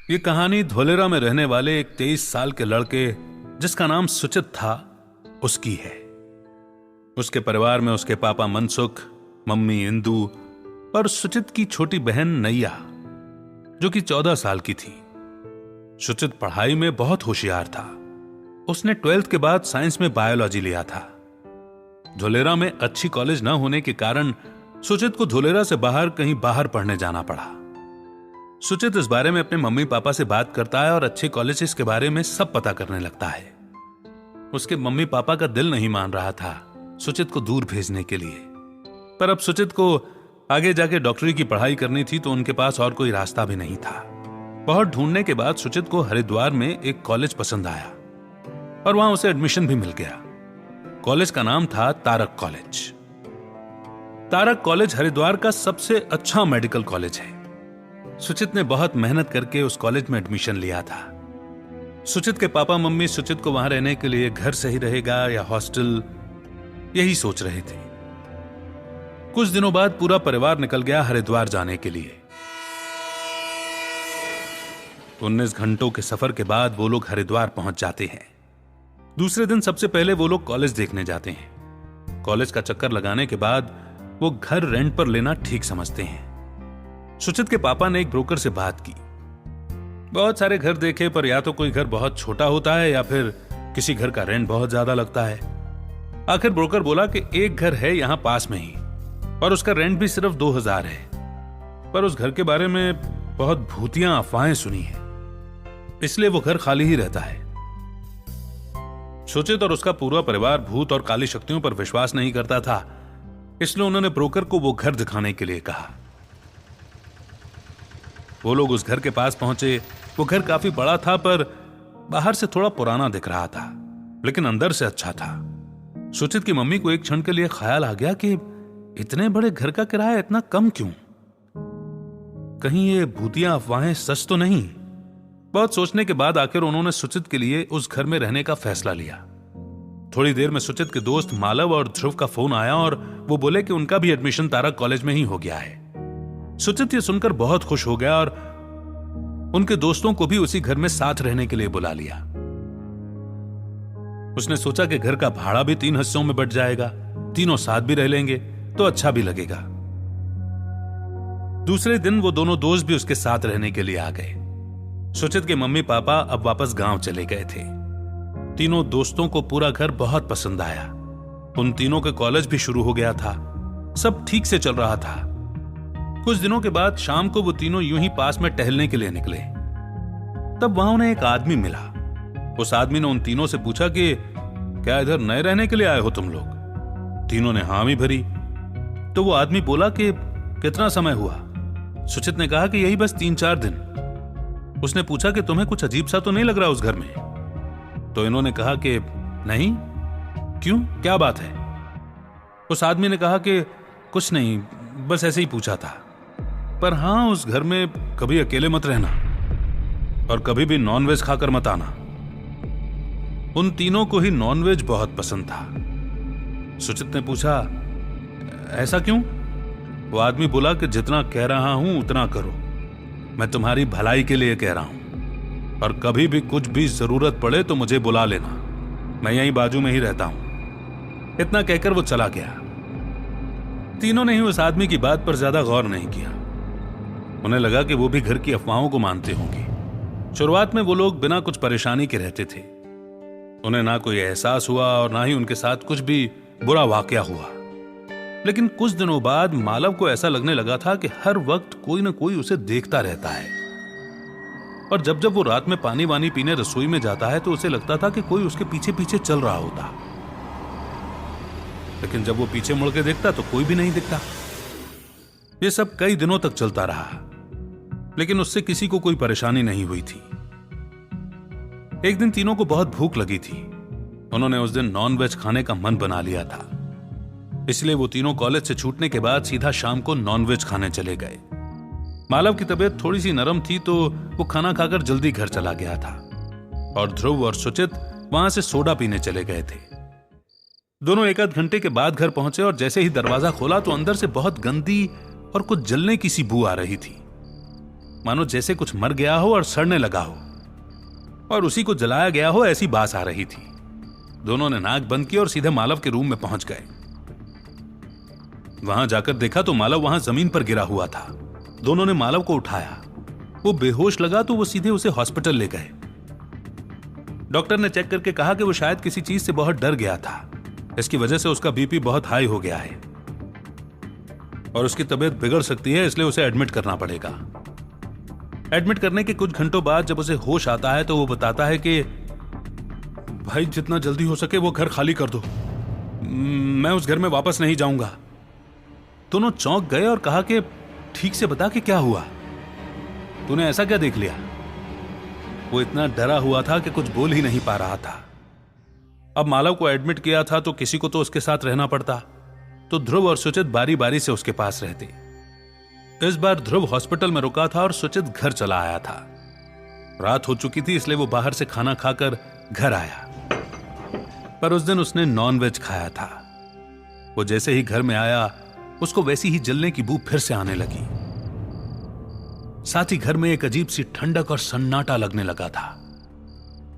ये कहानी धोलेरा में रहने वाले एक 23 साल के लड़के जिसका नाम सुचित था उसकी है। उसके परिवार में उसके पापा मनसुख, मम्मी इंदु और सुचित की छोटी बहन नैया जो कि 14 साल की थी। सुचित पढ़ाई में बहुत होशियार था। उसने 12th के बाद साइंस में बायोलॉजी लिया था। धोलेरा में अच्छी कॉलेज न होने के कारण सुचित को धोलेरा से बाहर कहीं बाहर पढ़ने जाना पड़ा। सुचित इस बारे में अपने मम्मी पापा से बात करता है और अच्छे कॉलेजेस के बारे में सब पता करने लगता है। उसके मम्मी पापा का दिल नहीं मान रहा था सुचित को दूर भेजने के लिए, पर अब सुचित को आगे जाके डॉक्टरी की पढ़ाई करनी थी तो उनके पास और कोई रास्ता भी नहीं था। बहुत ढूंढने के बाद सुचित को हरिद्वार में एक कॉलेज पसंद आया और वहां उसे एडमिशन भी मिल गया। कॉलेज का नाम था तारक कॉलेज। तारक कॉलेज हरिद्वार का सबसे अच्छा मेडिकल कॉलेज है। सुचित ने बहुत मेहनत करके उस कॉलेज में एडमिशन लिया था। सुचित के पापा मम्मी सुचित को वहां रहने के लिए घर सही रहेगा या हॉस्टल, यही सोच रहे थे। कुछ दिनों बाद पूरा परिवार निकल गया हरिद्वार जाने के लिए। 19 घंटों के सफर के बाद वो लोग हरिद्वार पहुंच जाते हैं। दूसरे दिन सबसे पहले वो लोग कॉलेज देखने जाते हैं। कॉलेज का चक्कर लगाने के बाद वो घर रेंट पर लेना ठीक समझते हैं। सुचित के पापा ने एक ब्रोकर से बात की। बहुत सारे घर देखे पर या तो कोई घर बहुत छोटा होता है या फिर किसी घर का रेंट बहुत ज्यादा लगता है। आखिर ब्रोकर बोला कि एक घर है यहां पास में ही और उसका रेंट भी सिर्फ 2000 है, पर उस घर के बारे में बहुत भूतियां अफवाहें सुनी है, इसलिए वो घर खाली ही रहता है। सुचित और उसका पूरा परिवार भूत और काली शक्तियों पर विश्वास नहीं करता था, इसलिए उन्होंने ब्रोकर को वो घर दिखाने के लिए कहा। वो लोग उस घर के पास पहुंचे। वो घर काफी बड़ा था पर बाहर से थोड़ा पुराना दिख रहा था, लेकिन अंदर से अच्छा था। सुचित की मम्मी को एक क्षण के लिए ख्याल आ गया कि इतने बड़े घर का किराया इतना कम क्यों? कहीं ये भूतिया अफवाहें सच तो नहीं? बहुत सोचने के बाद आखिर उन्होंने सुचित के लिए उस घर में रहने का फैसला लिया। थोड़ी देर में सुचित के दोस्त मालव और ध्रुव का फोन आया और वो बोले कि उनका भी एडमिशन तारक कॉलेज में ही हो गया है। सुचित ये सुनकर बहुत खुश हो गया और उनके दोस्तों को भी उसी घर में साथ रहने के लिए बुला लिया। उसने सोचा कि घर का भाड़ा भी 3 हिस्सों में बंट जाएगा, तीनों साथ भी रह लेंगे तो अच्छा भी लगेगा। दूसरे दिन वो दोनों दोस्त भी उसके साथ रहने के लिए आ गए। सुचित के मम्मी पापा अब वापस गांव चले गए थे। तीनों दोस्तों को पूरा घर बहुत पसंद आया। उन तीनों के कॉलेज भी शुरू हो गया था। सब ठीक से चल रहा था। कुछ दिनों के बाद शाम को वो तीनों यूं ही पास में टहलने के लिए निकले। तब वहां उन्हें एक आदमी मिला। उस आदमी ने उन तीनों से पूछा कि क्या इधर नए रहने के लिए आए हो तुम लोग? तीनों ने हामी भरी। तो वो आदमी बोला कि कितना समय हुआ? सुचित ने कहा कि यही बस 3-4 दिन। उसने पूछा कि तुम्हें कुछ अजीब सा तो नहीं लग रहा उस घर में? तो इन्होंने कहा कि नहीं। क्यों, क्या बात है? उस आदमी ने कहा कि कुछ नहीं, बस ऐसे ही पूछा था। पर हां, उस घर में कभी अकेले मत रहना और कभी भी नॉनवेज खाकर मत आना। उन तीनों को ही नॉनवेज बहुत पसंद था। सुचित ने पूछा ऐसा क्यों? वो आदमी बोला कि जितना कह रहा हूं उतना करो, मैं तुम्हारी भलाई के लिए कह रहा हूं और कभी भी कुछ भी जरूरत पड़े तो मुझे बुला लेना, मैं यहीं बाजू में ही रहता हूं। इतना कहकर वो चला गया। तीनों ने ही उस आदमी की बात पर ज्यादा गौर नहीं किया। उन्हें लगा कि वो भी घर की अफवाहों को मानते होंगे। शुरुआत में वो लोग बिना कुछ परेशानी के रहते थे। उन्हें ना कोई एहसास हुआ और ना ही उनके साथ कुछ भी बुरा वाकया हुआ। लेकिन कुछ दिनों बाद मालव को ऐसा लगने लगा था कि हर वक्त कोई ना कोई उसे देखता रहता है और जब जब वो रात में पानी वानी पीने रसोई में जाता है तो उसे लगता था कि कोई उसके पीछे पीछे चल रहा होता, लेकिन जब वो पीछे मुड़ के देखता तो कोई भी नहीं दिखता। ये सब कई दिनों तक चलता रहा, लेकिन उससे किसी को कोई परेशानी नहीं हुई थी। एक दिन तीनों को बहुत भूख लगी थी। उन्होंने उस दिन नॉनवेज खाने का मन बना लिया था, इसलिए वो तीनों कॉलेज से छूटने के बाद सीधा शाम को नॉनवेज खाने चले गए। मालव की तबीयत थोड़ी सी नरम थी तो वो खाना खाकर जल्दी घर चला गया था और ध्रुव और सुचित वहां से सोडा पीने चले गए थे। दोनों 1 घंटे के बाद घर पहुंचे और जैसे ही दरवाजा खोला तो अंदर से बहुत गंदी और कुछ जलने की सी बू आ रही थी। मानो जैसे कुछ मर गया हो और सड़ने लगा हो और उसी को जलाया गया हो, ऐसी बास आ रही थी। दोनों ने नाक बंद की और सीधे मालव के रूम में पहुंच गए। वहां जाकर देखा तो मालव वहां जमीन पर गिरा हुआ था। दोनों ने मालव को उठाया। वो बेहोश लगा तो वो सीधे उसे हॉस्पिटल ले गए। डॉक्टर ने चेक करके कहा कि वो शायद किसी चीज से बहुत डर गया था। इसकी वजह से उसका बीपी बहुत हाई हो गया है और उसकी तबीयत बिगड़ सकती है, इसलिए उसे एडमिट करना पड़ेगा। एडमिट करने के कुछ घंटों बाद जब उसे होश आता है तो वो बताता है कि भाई जितना जल्दी हो सके वो घर खाली कर दो, मैं उस घर में वापस नहीं जाऊंगा। दोनों चौंक गए और कहा कि ठीक से बता कि क्या हुआ, तूने ऐसा क्या देख लिया। वो इतना डरा हुआ था कि कुछ बोल ही नहीं पा रहा था। अब मालव को एडमिट किया था तो किसी को तो उसके साथ रहना पड़ता, तो ध्रुव और सुचित बारी बारी से उसके पास रहते। इस बार ध्रुव हॉस्पिटल में रुका था और सुचित घर चला आया था। रात हो चुकी थी, इसलिए वो बाहर से खाना खाकर घर आया, पर उस दिन उसने नॉनवेज खाया था। वो जैसे ही घर में आया उसको वैसी ही जलने की बू फिर से आने लगी। साथ ही घर में एक अजीब सी ठंडक और सन्नाटा लगने लगा था।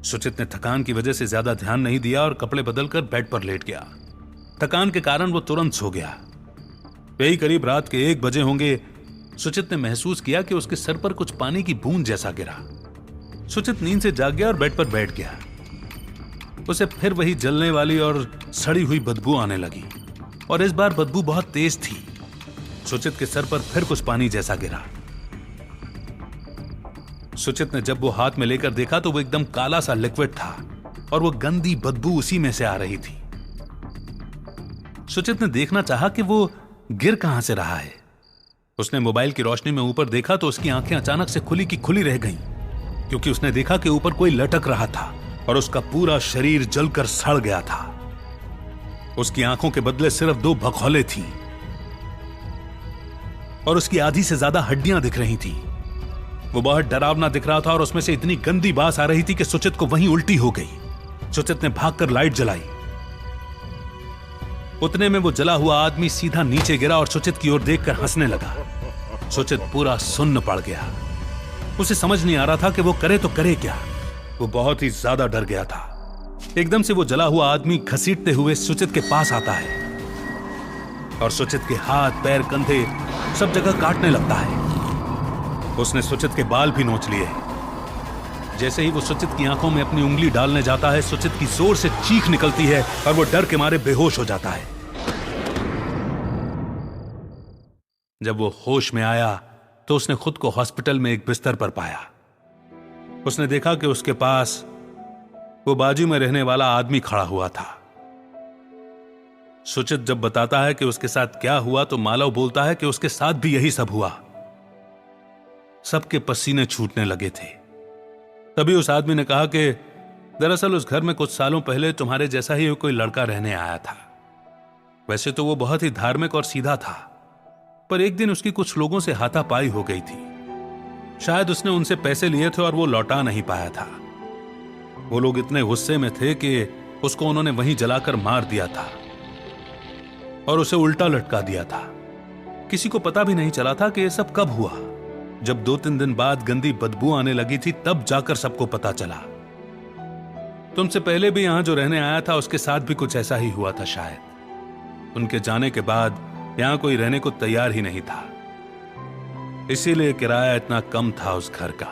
सुचित ने थकान की वजह से ज्यादा ध्यान नहीं दिया और कपड़े बदलकर बेड पर लेट गया। थकान के कारण वो तुरंत सो गया। यही करीब रात के 1 बजे होंगे। सुचित ने महसूस किया कि उसके सर पर कुछ पानी की बूंद जैसा गिरा। सुचित नींद से जाग गया और बेड पर बैठ गया। उसे फिर वही जलने वाली और सड़ी हुई बदबू आने लगी और इस बार बदबू बहुत तेज थी। सुचित के सर पर फिर कुछ पानी जैसा गिरा। सुचित ने जब वो हाथ में लेकर देखा तो वो एकदम काला सा लिक्विड था और वो गंदी बदबू उसी में से आ रही थी। सुचित ने देखना चाहा कि वो गिर कहां से रहा है। उसने मोबाइल की रोशनी में ऊपर देखा तो उसकी आंखें अचानक से खुली की खुली रह गईं, क्योंकि उसने देखा कि ऊपर कोई लटक रहा था और उसका पूरा शरीर जलकर सड़ गया था। उसकी आंखों के बदले सिर्फ 2 भखौले थीं और उसकी आधी से ज्यादा हड्डियां दिख रही थीं। वो बहुत डरावना दिख रहा था और उसमें से इतनी गंदी बास आ रही थी कि सुचित को वहीं उल्टी हो गई। सुचित ने भागकर लाइट जलाई। उतने में वो जला हुआ आदमी सीधा नीचे गिरा और सुचित की ओर देखकर हंसने लगा। सुचित पूरा सुन्न पड़ गया। उसे समझ नहीं आ रहा था कि वो करे तो करे क्या। वो बहुत ही ज्यादा डर गया था। एकदम से वो जला हुआ आदमी घसीटते हुए सुचित के पास आता है और सुचित के हाथ, पैर, कंधे सब जगह काटने लगता है। उसने सुचित के बाल भी नोच लिए। जैसे ही वो सुचित की आंखों में अपनी उंगली डालने जाता है, सुचित की जोर से चीख निकलती है और वो डर के मारे बेहोश हो जाता है। जब वो होश में आया तो उसने खुद को हॉस्पिटल में एक बिस्तर पर पाया। उसने देखा कि उसके पास वो बाजू में रहने वाला आदमी खड़ा हुआ था। सुचित जब बताता है कि उसके साथ क्या हुआ तो मालव बोलता है कि उसके साथ भी यही सब हुआ। सबके पसीने छूटने लगे थे। तभी उस आदमी ने कहा कि दरअसल उस घर में कुछ सालों पहले तुम्हारे जैसा ही कोई लड़का रहने आया था। वैसे तो वो बहुत ही धार्मिक और सीधा था, पर एक दिन उसकी कुछ लोगों से हाथापाई हो गई थी। शायद उसने उनसे पैसे लिए थे और वो लौटा नहीं पाया था। वो लोग इतने गुस्से में थे कि उसको उन्होंने वहीं जलाकर मार दिया था और उसे उल्टा लटका दिया था। किसी को पता भी नहीं चला था कि यह सब कब हुआ। जब 2-3 दिन बाद गंदी बदबू आने लगी थी तब जाकर सबको पता चला। तुमसे पहले भी यहां जो रहने आया था उसके साथ भी कुछ ऐसा ही हुआ था शायद। उनके जाने के बाद यहां कोई रहने को तैयार ही नहीं था, इसीलिए किराया इतना कम था उस घर का।